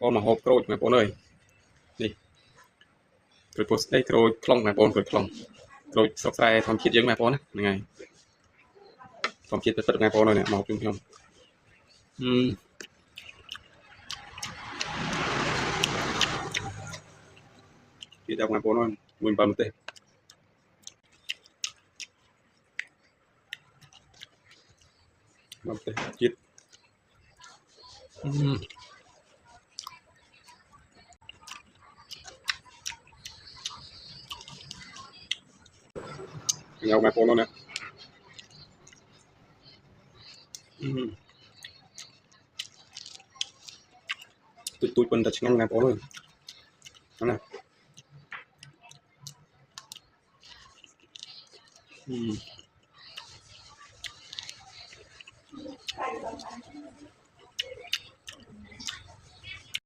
có mà hộp rồi mà bốn ơi đi rồi post đây rồi clong mà bốn rồi clong rồi sọc sai thom chiết giống mà bốn này thom chiết tất ngày bốn rồi nè màu chung không chiết trong ngày bốn rồi mình bấm tê bấm tê chiết nhau ngày bốn rồi nè tôi quên đặt ngang ngày bốn rồi nè